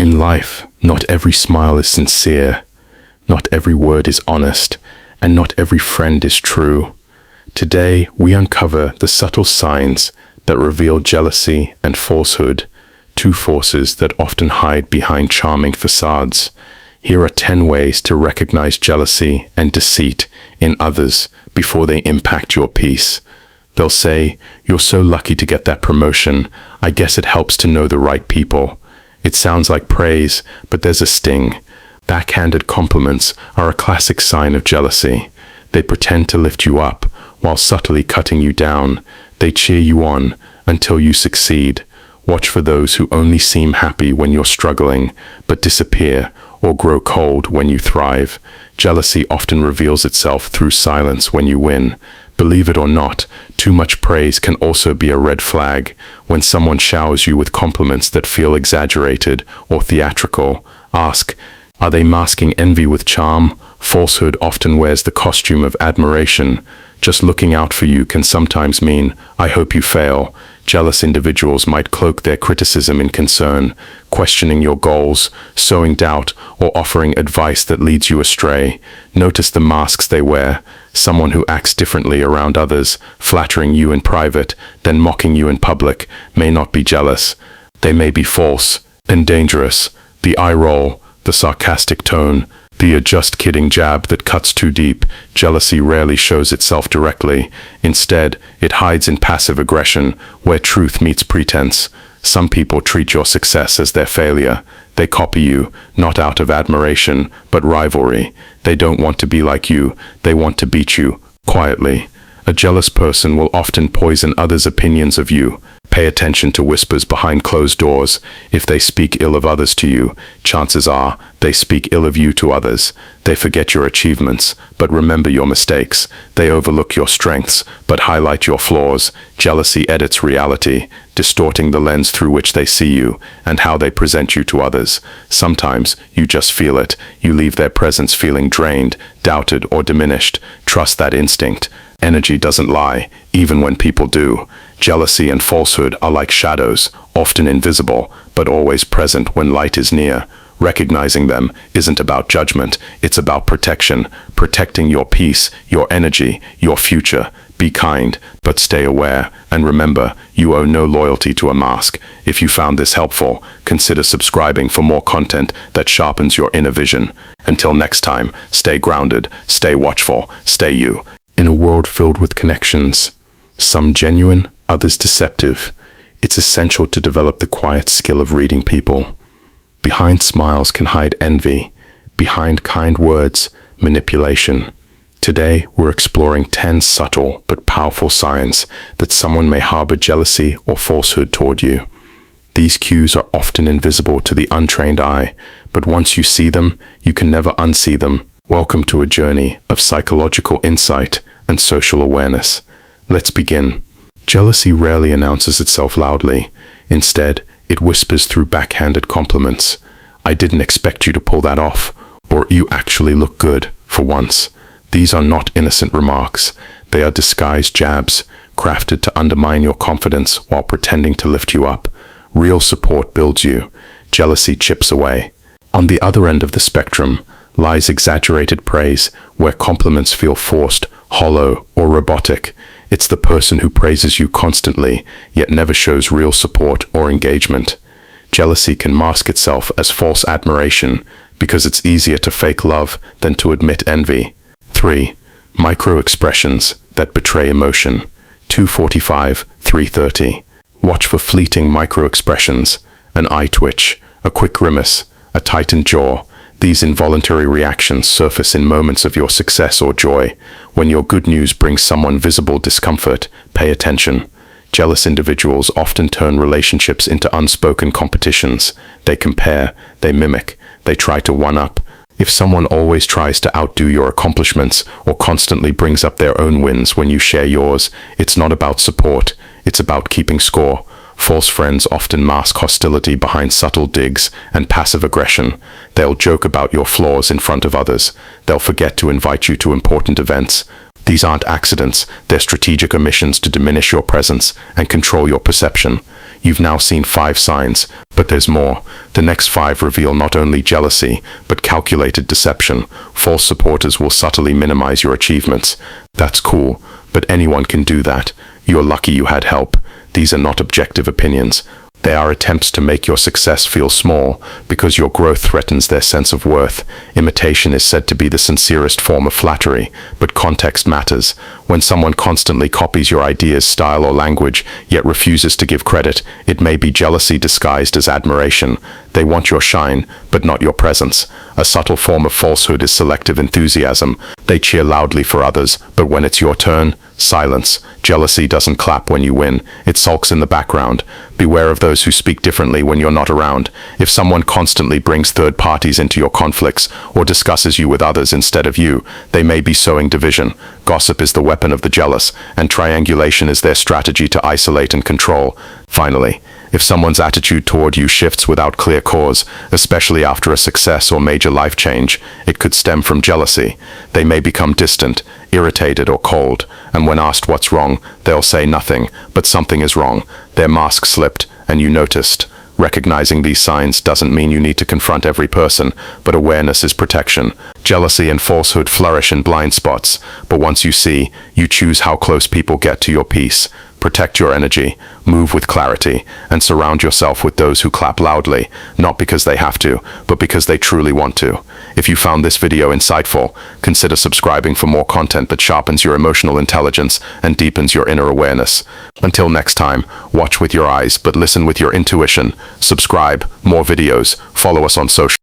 In life, not every smile is sincere, not every word is honest, and not every friend is true. Today, we uncover the subtle signs that reveal jealousy and falsehood, two forces that often hide behind charming facades. Here are 10 ways to recognize jealousy and deceit in others before they impact your peace. They'll say, "You're so lucky to get that promotion. I guess it helps to know the right people." It sounds like praise, but there's a sting. Backhanded compliments are a classic sign of jealousy. They pretend to lift you up while subtly cutting you down. They cheer you on until you succeed. Watch for those who only seem happy when you're struggling, but disappear or grow cold when you thrive. Jealousy often reveals itself through silence when you win. Believe it or not, too much praise can also be a red flag. When someone showers you with compliments that feel exaggerated or theatrical, ask, are they masking envy with charm? Falsehood often wears the costume of admiration. Just looking out for you can sometimes mean, I hope you fail. Jealous individuals might cloak their criticism in concern, questioning your goals, sowing doubt, or offering advice that leads you astray. Notice the masks they wear. Someone who acts differently around others, flattering you in private, then mocking you in public, may not be jealous. They may be false and dangerous. The eye roll, the sarcastic tone, the just kidding jab that cuts too deep. Jealousy rarely shows itself directly. Instead, it hides in passive aggression, where truth meets pretense. Some people treat your success as their failure. They copy you, not out of admiration, but rivalry. They don't want to be like you. They want to beat you, quietly. A jealous person will often poison others' opinions of you. Pay attention to whispers behind closed doors. If they speak ill of others to you, chances are they speak ill of you to others. They forget your achievements, but remember your mistakes. They overlook your strengths, but highlight your flaws. Jealousy edits reality, distorting the lens through which they see you and how they present you to others. Sometimes you just feel it. You leave their presence feeling drained, doubted, or diminished. Trust that instinct. Energy doesn't lie, even when people do. Jealousy and falsehood are like shadows, often invisible, but always present when light is near. Recognizing them isn't about judgment, it's about protection, protecting your peace, your energy, your future. Be kind, but stay aware, and remember, you owe no loyalty to a mask. If you found this helpful, consider subscribing for more content that sharpens your inner vision. Until next time, stay grounded, stay watchful, stay you. In a world filled with connections, some genuine, others deceptive, it's essential to develop the quiet skill of reading people. Behind smiles can hide envy, behind kind words, manipulation. Today, we're exploring 10 subtle but powerful signs that someone may harbor jealousy or falsehood toward you. These cues are often invisible to the untrained eye, but once you see them, you can never unsee them. Welcome to a journey of psychological insight and social awareness. Let's begin. Jealousy rarely announces itself loudly. Instead, it whispers through backhanded compliments. I didn't expect you to pull that off, or you actually look good, for once. These are not innocent remarks. They are disguised jabs, crafted to undermine your confidence while pretending to lift you up. Real support builds you. Jealousy chips away. On the other end of the spectrum lies exaggerated praise, where compliments feel forced, hollow, or robotic. It's the person who praises you constantly, yet never shows real support or engagement. Jealousy can mask itself as false admiration because it's easier to fake love than to admit envy. 3. Micro-expressions that betray emotion. 2:45, 3:30. Watch for fleeting micro-expressions, an eye twitch, a quick grimace, a tightened jaw. These involuntary reactions surface in moments of your success or joy. When your good news brings someone visible discomfort, pay attention. Jealous individuals often turn relationships into unspoken competitions. They compare, they mimic, they try to one-up. If someone always tries to outdo your accomplishments or constantly brings up their own wins when you share yours, it's not about support, it's about keeping score. False friends often mask hostility behind subtle digs and passive aggression. They'll joke about your flaws in front of others. They'll forget to invite you to important events. These aren't accidents, they're strategic omissions to diminish your presence and control your perception. You've now seen 5 signs, but there's more. The next 5 reveal not only jealousy, but calculated deception. False supporters will subtly minimize your achievements. That's cool, but anyone can do that. You're lucky you had help. These are not objective opinions. They are attempts to make your success feel small, because your growth threatens their sense of worth. Imitation is said to be the sincerest form of flattery, but context matters. When someone constantly copies your ideas, style, or language, yet refuses to give credit, it may be jealousy disguised as admiration. They want your shine, but not your presence. A subtle form of falsehood is selective enthusiasm. They cheer loudly for others, but when it's your turn, silence. Jealousy doesn't clap when you win. It sulks in the background. Beware of those who speak differently when you're not around. If someone constantly brings third parties into your conflicts or discusses you with others instead of you, they may be sowing division. Gossip is the weapon of the jealous, and triangulation is their strategy to isolate and control. Finally, if someone's attitude toward you shifts without clear cause, especially after a success or major life change, it could stem from jealousy. They may become distant, irritated, or cold, and when asked what's wrong, they'll say nothing, but something is wrong. Their mask slipped, and you noticed. Recognizing these signs doesn't mean you need to confront every person, but awareness is protection. Jealousy and falsehood flourish in blind spots, but once you see, you choose how close people get to your peace. Protect your energy, move with clarity, and surround yourself with those who clap loudly, not because they have to, but because they truly want to. If you found this video insightful, consider subscribing for more content that sharpens your emotional intelligence and deepens your inner awareness. Until next time, watch with your eyes, but listen with your intuition. Subscribe, more videos, follow us on social